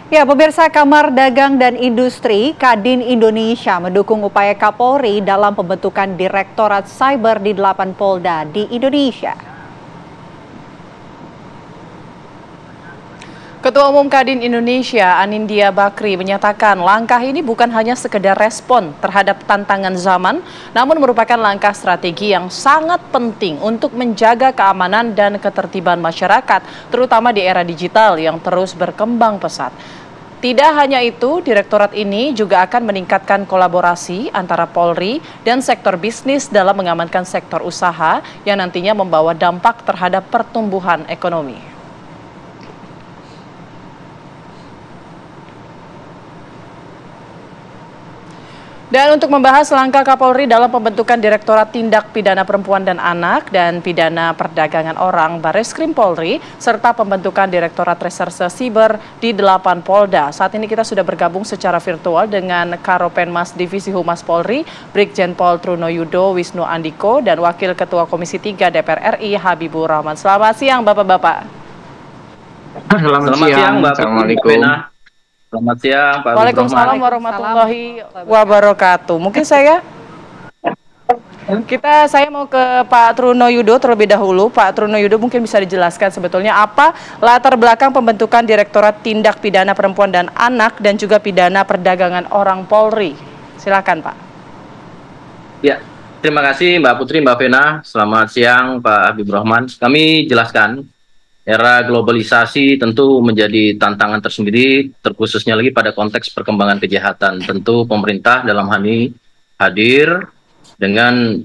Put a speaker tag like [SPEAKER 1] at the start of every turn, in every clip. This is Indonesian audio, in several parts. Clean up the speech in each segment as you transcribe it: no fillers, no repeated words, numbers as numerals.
[SPEAKER 1] Ya, pemirsa, Kamar Dagang dan Industri Kadin Indonesia mendukung upaya Kapolri dalam pembentukan Direktorat Cyber di 8 Polda di Indonesia.
[SPEAKER 2] Ketua Umum Kadin Indonesia, Anindya Bakri, menyatakan langkah ini bukan hanya sekedar respon terhadap tantangan zaman, namun merupakan langkah strategi yang sangat penting untuk menjaga keamanan dan ketertiban masyarakat, terutama di era digital yang terus berkembang pesat. Tidak hanya itu, direktorat ini juga akan meningkatkan kolaborasi antara Polri dan sektor bisnis dalam mengamankan sektor usaha yang nantinya membawa dampak terhadap pertumbuhan ekonomi. Dan untuk membahas langkah Kapolri dalam pembentukan Direktorat Tindak Pidana Perempuan dan Anak dan Pidana Perdagangan Orang Bareskrim Polri, serta pembentukan Direktorat Reserse Siber di 8 Polda. Saat ini kita sudah bergabung secara virtual dengan Karopenmas Divisi Humas Polri, Brigjen Pol Trunoyudo Wisnu Andiko, dan Wakil Ketua Komisi 3 DPR RI Habibur Rahman. Selamat siang Bapak-Bapak.
[SPEAKER 3] Selamat siang, Mbak. Assalamualaikum.
[SPEAKER 4] Selamat siang, Pak.
[SPEAKER 2] Waalaikumsalam warahmatullahi wabarakatuh. Mungkin saya mau ke Pak Trunoyudo terlebih dahulu. Pak Trunoyudo, mungkin bisa dijelaskan sebetulnya apa latar belakang pembentukan Direktorat Tindak Pidana Perempuan dan Anak dan juga Pidana Perdagangan Orang Polri. Silakan, Pak.
[SPEAKER 4] Ya, terima kasih Mbak Putri, Mbak Vena. Selamat siang, Pak Habibur Rahman. Kami jelaskan. Era globalisasi tentu menjadi tantangan tersendiri, terkhususnya lagi pada konteks perkembangan kejahatan. Tentu pemerintah dalam hal ini hadir dengan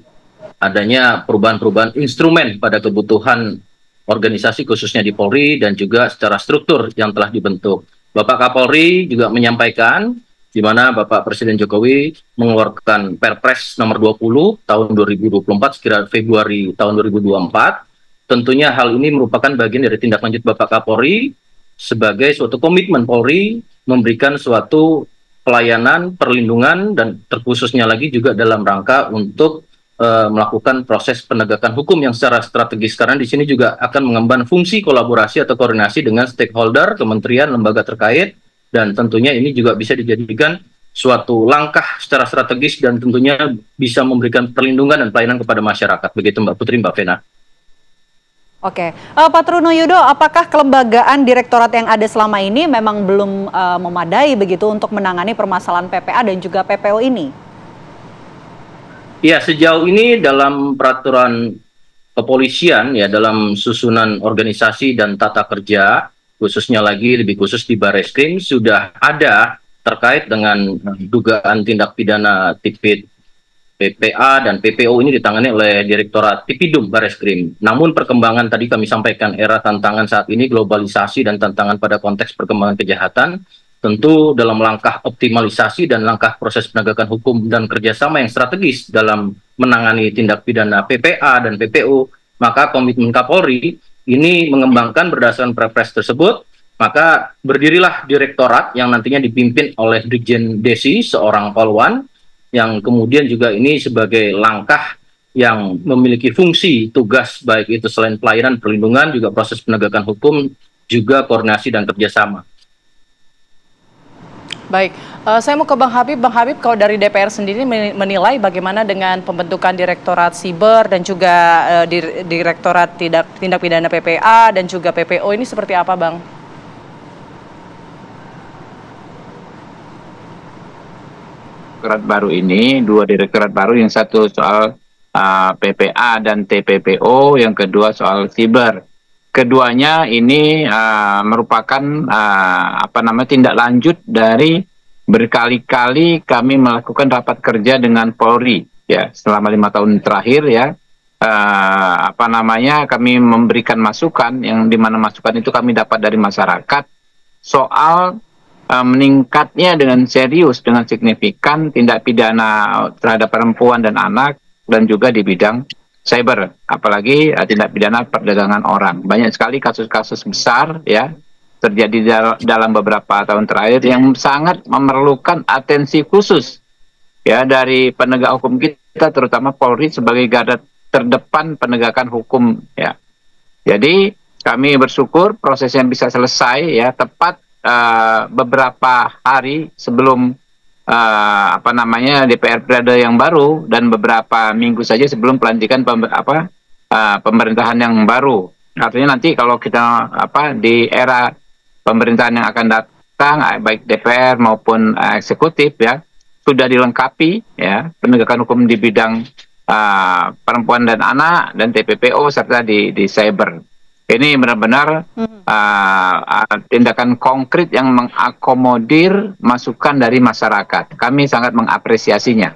[SPEAKER 4] adanya perubahan-perubahan instrumen pada kebutuhan organisasi khususnya di Polri dan juga secara struktur yang telah dibentuk. Bapak Kapolri juga menyampaikan di mana Bapak Presiden Jokowi mengeluarkan Perpres nomor 20 tahun 2024 sekira Februari tahun 2024. Tentunya hal ini merupakan bagian dari tindak lanjut Bapak Kapolri sebagai suatu komitmen Polri memberikan suatu pelayanan, perlindungan, dan terkhususnya lagi juga dalam rangka untuk melakukan proses penegakan hukum yang secara strategis. Karena di sini juga akan mengemban fungsi kolaborasi atau koordinasi dengan stakeholder, kementerian, lembaga terkait, dan tentunya ini juga bisa dijadikan suatu langkah secara strategis dan tentunya bisa memberikan perlindungan dan pelayanan kepada masyarakat. Begitu Mbak Putri, Mbak Vena.
[SPEAKER 1] Oke, Pak Trunoyudo, apakah kelembagaan direktorat yang ada selama ini memang belum memadai begitu untuk menangani permasalahan PPA dan juga PPO ini?
[SPEAKER 4] Ya, sejauh ini dalam peraturan kepolisian, ya dalam susunan organisasi dan tata kerja, khususnya lagi lebih khusus di Bareskrim, sudah ada terkait dengan dugaan tindak pidana tipid PPA dan PPO ini ditangani oleh Direktorat Tipidum Bareskrim. Namun perkembangan tadi kami sampaikan era tantangan saat ini, globalisasi dan tantangan pada konteks perkembangan kejahatan, tentu dalam langkah optimalisasi dan langkah proses penegakan hukum dan kerjasama yang strategis dalam menangani tindak pidana PPA dan PPO, maka komitmen Kapolri ini mengembangkan berdasarkan Perpres tersebut, maka berdirilah direktorat yang nantinya dipimpin oleh Brigjen Desi, seorang polwan, yang kemudian juga ini sebagai langkah yang memiliki fungsi tugas baik itu selain pelayanan, perlindungan, juga proses penegakan hukum, juga koordinasi dan kerjasama.
[SPEAKER 2] Baik, saya mau ke Bang Habib. Bang Habib, kalau dari DPR sendiri menilai bagaimana dengan pembentukan Direktorat Siber dan juga Direktorat Tindak Pidana PPA dan juga PPO ini seperti apa, Bang?
[SPEAKER 3] Direktorat baru ini, dua direktorat baru, yang satu soal PPA dan TPPO, yang kedua soal siber. Keduanya ini merupakan tindak lanjut dari berkali-kali kami melakukan rapat kerja dengan Polri ya selama 5 tahun terakhir ya. Kami memberikan masukan yang dimana masukan itu kami dapat dari masyarakat soal meningkatnya dengan serius, dengan signifikan tindak pidana terhadap perempuan dan anak, dan juga di bidang cyber, apalagi tindak pidana perdagangan orang. Banyak sekali kasus-kasus besar ya terjadi dalam beberapa tahun terakhir yang sangat memerlukan atensi khusus ya dari penegak hukum kita, terutama Polri sebagai garda terdepan penegakan hukum ya. Jadi kami bersyukur prosesnya bisa selesai ya tepat beberapa hari sebelum DPR periode yang baru dan beberapa minggu saja sebelum pelantikan pemerintahan yang baru. Artinya nanti kalau kita di era pemerintahan yang akan datang, baik DPR maupun eksekutif ya, sudah dilengkapi ya penegakan hukum di bidang perempuan dan anak dan TPPO serta di cyber. Ini benar-benar tindakan konkret yang mengakomodir masukan dari masyarakat. Kami sangat mengapresiasinya.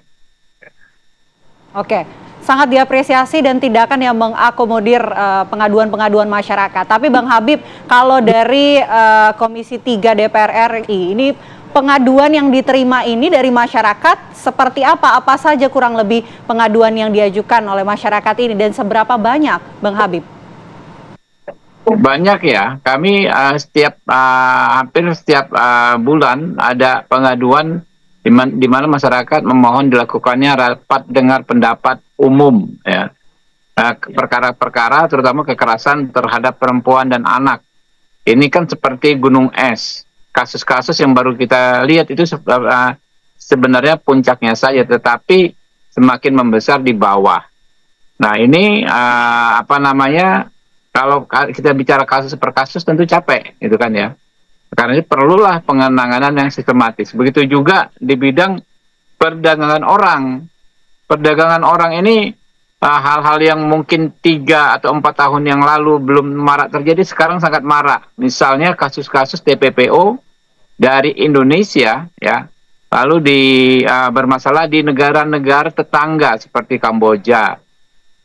[SPEAKER 1] Oke, sangat diapresiasi dan tindakan yang mengakomodir pengaduan-pengaduan masyarakat. Tapi Bang Habib, kalau dari Komisi 3 DPR RI, ini pengaduan yang diterima ini dari masyarakat seperti apa? Apa saja kurang lebih pengaduan yang diajukan oleh masyarakat ini dan seberapa banyak, Bang Habib?
[SPEAKER 3] Banyak ya, kami hampir setiap bulan ada pengaduan di mana masyarakat memohon dilakukannya rapat dengar pendapat umum ya. Perkara-perkara terutama kekerasan terhadap perempuan dan anak. Ini kan seperti gunung es. Kasus-kasus yang baru kita lihat itu sebenarnya puncaknya saja, tetapi semakin membesar di bawah. Nah ini kalau kita bicara kasus per kasus tentu capek, gitu kan ya. Karena ini perlulah penanganan yang sistematis. Begitu juga di bidang perdagangan orang. Perdagangan orang ini hal-hal yang mungkin 3 atau 4 tahun yang lalu belum marak terjadi, sekarang sangat marak. Misalnya kasus-kasus TPPO dari Indonesia, ya, lalu bermasalah di negara-negara tetangga seperti Kamboja,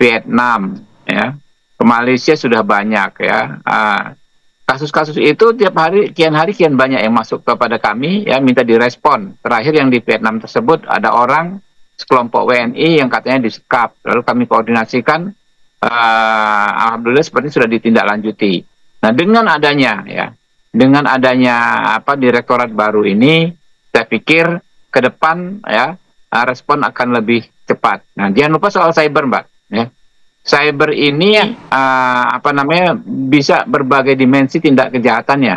[SPEAKER 3] Vietnam, ya. Ke Malaysia sudah banyak ya. Kasus-kasus itu tiap hari kian banyak yang masuk kepada kami ya, minta direspon. Terakhir yang di Vietnam tersebut ada orang sekelompok WNI yang katanya disekap, lalu kami koordinasikan, alhamdulillah seperti sudah ditindaklanjuti. Nah dengan adanya direktorat baru ini, saya pikir ke depan ya respon akan lebih cepat. Nah jangan lupa soal cyber, Mbak ya. Cyber ini bisa berbagai dimensi tindak kejahatannya,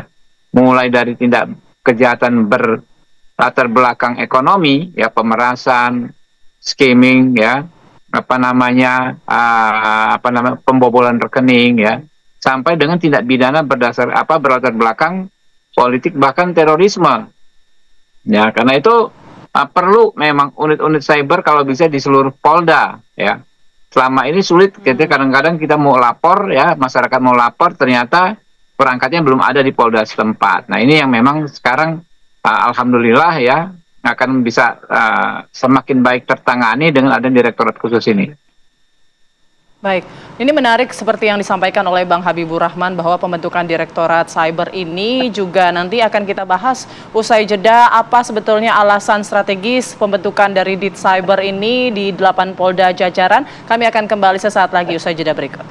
[SPEAKER 3] mulai dari tindak kejahatan berlatar belakang ekonomi ya, pemerasan, skimming ya, pembobolan rekening ya, sampai dengan tindak pidana berlatar belakang politik bahkan terorisme ya. Karena itu perlu memang unit-unit cyber kalau bisa di seluruh Polda ya. Selama ini sulit, kadang-kadang kita mau lapor ya, masyarakat mau lapor, ternyata perangkatnya belum ada di Polda setempat. Nah ini yang memang sekarang alhamdulillah ya akan bisa semakin baik tertangani dengan ada direktorat khusus ini.
[SPEAKER 2] Baik, ini menarik seperti yang disampaikan oleh Bang Habibur Rahman bahwa pembentukan Direktorat Cyber ini juga nanti akan kita bahas usai jeda apa sebetulnya alasan strategis pembentukan dari Dit Cyber ini di 8 Polda jajaran. Kami akan kembali sesaat lagi usai jeda berikut.